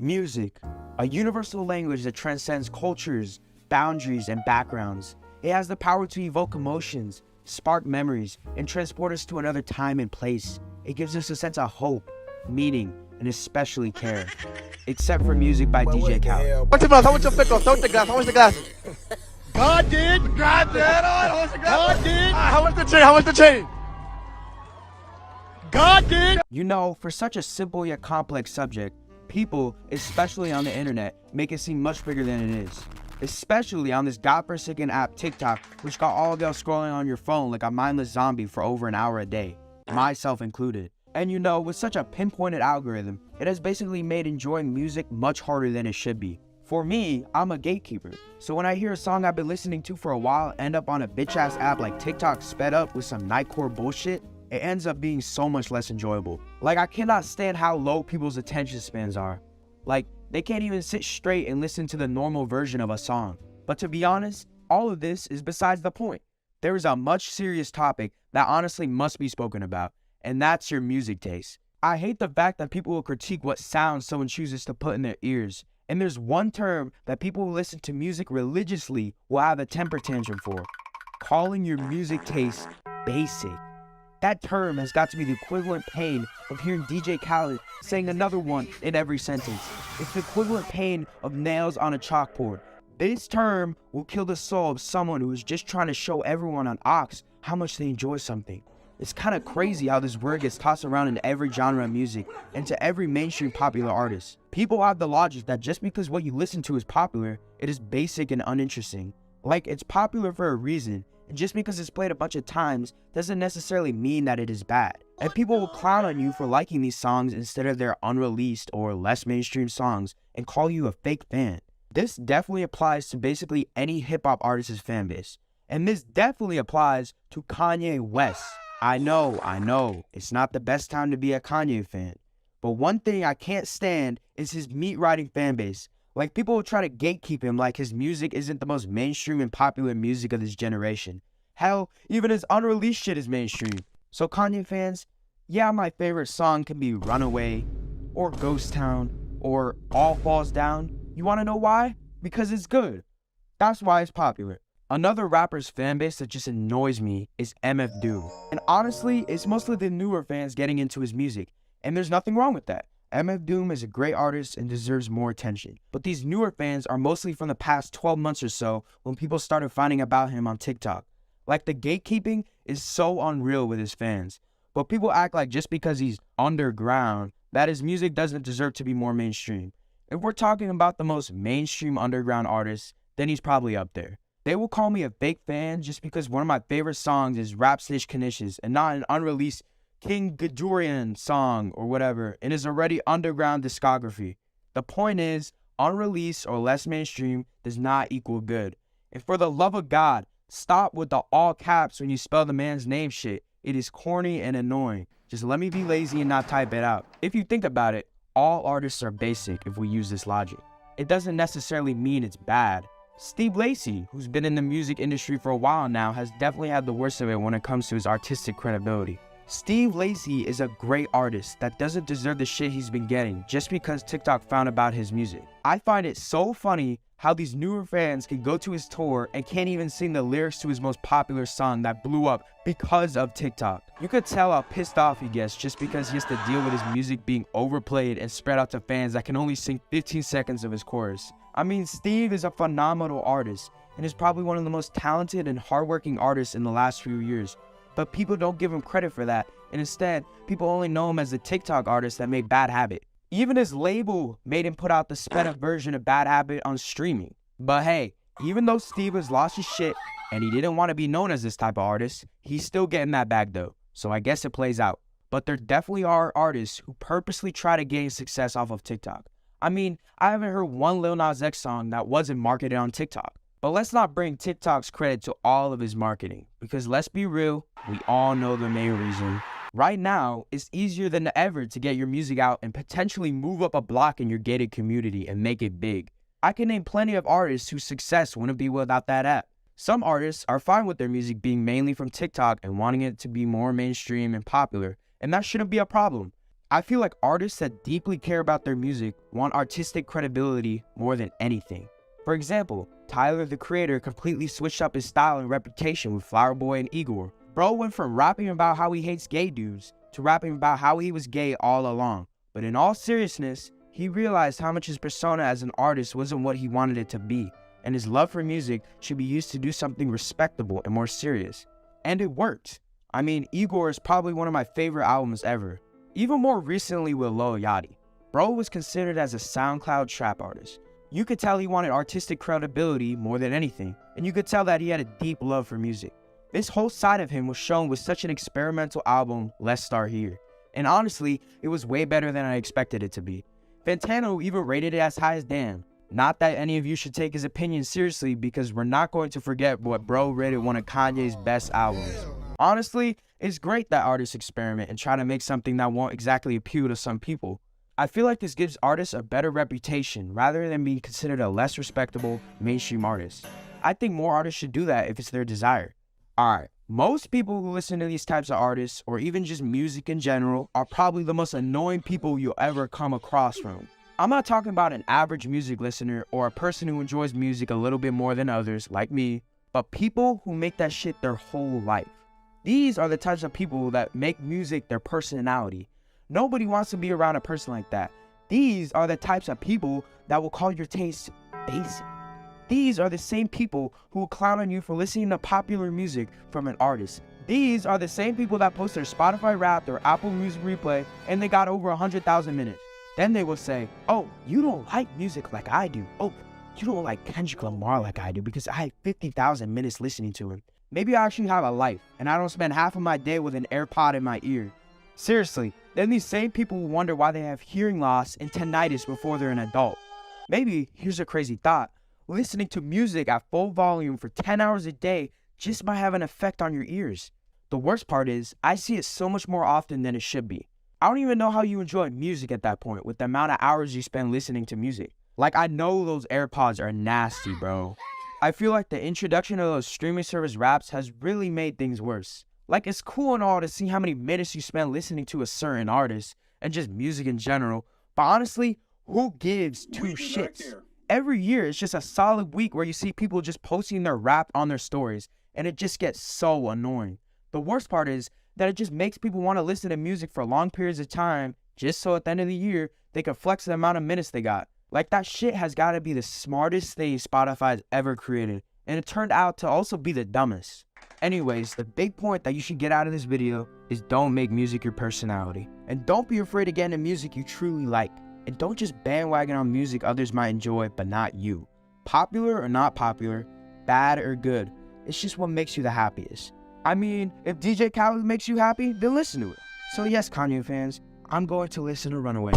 Music, a universal language that transcends cultures, boundaries, and backgrounds. It has the power to evoke emotions, spark memories, and transport us to another time and place. It gives us a sense of hope, meaning, and especially care. Except for music by DJ Khaled. What's the glass? How much your pickle? How much the glass? How much the glass? God did. God did. How much the glass? God did. How much the chain? How much the chain? God did. You know, for such a simple yet complex subject, people, especially on the internet, make it seem much bigger than it is. Especially on this godforsaken app TikTok, which got all of y'all scrolling on your phone like a mindless zombie for over an hour a day, myself included. And you know, with such a pinpointed algorithm, it has basically made enjoying music much harder than it should be. For me, I'm a gatekeeper, so when I hear a song I've been listening to for a while end up on a bitch-ass app like TikTok sped up with some nightcore bullshit, it ends up being so much less enjoyable. Like, I cannot stand how low people's attention spans are. Like, they can't even sit straight and listen to the normal version of a song. But to be honest, all of this is besides the point. There is a much serious topic that honestly must be spoken about, and that's your music taste. I hate the fact that people will critique what sounds someone chooses to put in their ears. And there's one term that people who listen to music religiously will have a temper tantrum for: calling your music taste basic. That term has got to be the equivalent pain of hearing DJ Khaled saying another one in every sentence. It's the equivalent pain of nails on a chalkboard. This term will kill the soul of someone who is just trying to show everyone on Ox how much they enjoy something. It's kind of crazy how this word gets tossed around in every genre of music and to every mainstream popular artist. People have the logic that just because what you listen to is popular, it is basic and uninteresting. Like, it's popular for a reason, and just because it's played a bunch of times doesn't necessarily mean that it is bad. And people will clown on you for liking these songs instead of their unreleased or less mainstream songs and call you a fake fan. This definitely applies to basically any hip-hop artist's fan base. And this definitely applies to Kanye West. I know, it's not the best time to be a Kanye fan. But one thing I can't stand is his meat-riding fan base. Like, people will try to gatekeep him like his music isn't the most mainstream and popular music of this generation. Hell, even his unreleased shit is mainstream. So Kanye fans, yeah, my favorite song can be Runaway, or Ghost Town, or All Falls Down. You wanna know why? Because it's good. That's why it's popular. Another rapper's fan base that just annoys me is MF Doom. And honestly, it's mostly the newer fans getting into his music. And there's nothing wrong with that. MF Doom is a great artist and deserves more attention. But these newer fans are mostly from the past 12 months or so when people started finding about him on TikTok. Like, the gatekeeping is so unreal with his fans. But people act like just because he's underground, that his music doesn't deserve to be more mainstream. If we're talking about the most mainstream underground artist, then he's probably up there. They will call me a fake fan just because one of my favorite songs is Rap Stitch Knishes and not an unreleased King Gudurian song or whatever in his already underground discography. The point is, unreleased or less mainstream does not equal good. And for the love of God, stop with the all caps when you spell the man's name shit. It is corny and annoying. Just let me be lazy and not type it out. If you think about it, all artists are basic if we use this logic. It doesn't necessarily mean it's bad. Steve Lacy, who's been in the music industry for a while now, has definitely had the worst of it when it comes to his artistic credibility. Steve Lacy is a great artist that doesn't deserve the shit he's been getting just because TikTok found about his music. I find it so funny how these newer fans can go to his tour and can't even sing the lyrics to his most popular song that blew up because of TikTok. You could tell how pissed off he gets just because he has to deal with his music being overplayed and spread out to fans that can only sing 15 seconds of his chorus. I mean, Steve is a phenomenal artist and is probably one of the most talented and hardworking artists in the last few years. But people don't give him credit for that, and instead, people only know him as the TikTok artist that made Bad Habit. Even his label made him put out the sped up version of Bad Habit on streaming. But hey, even though Steve has lost his shit and he didn't want to be known as this type of artist, he's still getting that bag though, so I guess it plays out. But there definitely are artists who purposely try to gain success off of TikTok. I mean, I haven't heard one Lil Nas X song that wasn't marketed on TikTok. But let's not bring TikTok's credit to all of his marketing, because let's be real, we all know the main reason. Right now, it's easier than ever to get your music out and potentially move up a block in your gated community and make it big. I can name plenty of artists whose success wouldn't be without that app. Some artists are fine with their music being mainly from TikTok and wanting it to be more mainstream and popular, and that shouldn't be a problem. I feel like artists that deeply care about their music want artistic credibility more than anything. For example, Tyler the Creator completely switched up his style and reputation with Flower Boy and Igor. Bro went from rapping about how he hates gay dudes to rapping about how he was gay all along. But in all seriousness, he realized how much his persona as an artist wasn't what he wanted it to be, and his love for music should be used to do something respectable and more serious. And it worked. I mean, Igor is probably one of my favorite albums ever. Even more recently with Lil Yachty. Bro was considered as a SoundCloud trap artist. You could tell he wanted artistic credibility more than anything, and you could tell that he had a deep love for music. This whole side of him was shown with such an experimental album, Let's Start Here. And honestly, it was way better than I expected it to be. Fantano even rated it as high as damn. Not that any of you should take his opinion seriously, because we're not going to forget what Bro rated one of Kanye's best albums. Honestly, it's great that artists experiment and try to make something that won't exactly appeal to some people. I feel like this gives artists a better reputation rather than being considered a less respectable mainstream artist. I think more artists should do that if it's their desire. Alright, most people who listen to these types of artists, or even just music in general, are probably the most annoying people you'll ever come across from. I'm not talking about an average music listener or a person who enjoys music a little bit more than others, like me, but people who make that shit their whole life. These are the types of people that make music their personality. Nobody wants to be around a person like that. These are the types of people that will call your taste basic. These are the same people who will clown on you for listening to popular music from an artist. These are the same people that post their Spotify Wrapped or Apple Music Replay and they got over 100,000 minutes. Then they will say, oh, you don't like music like I do. Oh, you don't like Kendrick Lamar like I do because I have 50,000 minutes listening to him. Maybe I actually have a life and I don't spend half of my day with an AirPod in my ear. Seriously, then these same people will wonder why they have hearing loss and tinnitus before they're an adult. Maybe, here's a crazy thought, listening to music at full volume for 10 hours a day just might have an effect on your ears. The worst part is, I see it so much more often than it should be. I don't even know how you enjoy music at that point with the amount of hours you spend listening to music. Like, I know those AirPods are nasty, bro. I feel like the introduction of those streaming service Wraps has really made things worse. Like, it's cool and all to see how many minutes you spend listening to a certain artist and just music in general, but honestly, who gives two shits? Every year, it's just a solid week where you see people just posting their rap on their stories, and it just gets so annoying. The worst part is that it just makes people want to listen to music for long periods of time, just so at the end of the year, they can flex the amount of minutes they got. Like, that shit has got to be the smartest thing Spotify's ever created, and it turned out to also be the dumbest. Anyways, the big point that you should get out of this video is don't make music your personality. And don't be afraid to get into music you truly like. And don't just bandwagon on music others might enjoy, but not you. Popular or not popular, bad or good, it's just what makes you the happiest. I mean, if DJ Khaled makes you happy, then listen to it. So yes, Kanye fans, I'm going to listen to Runaway.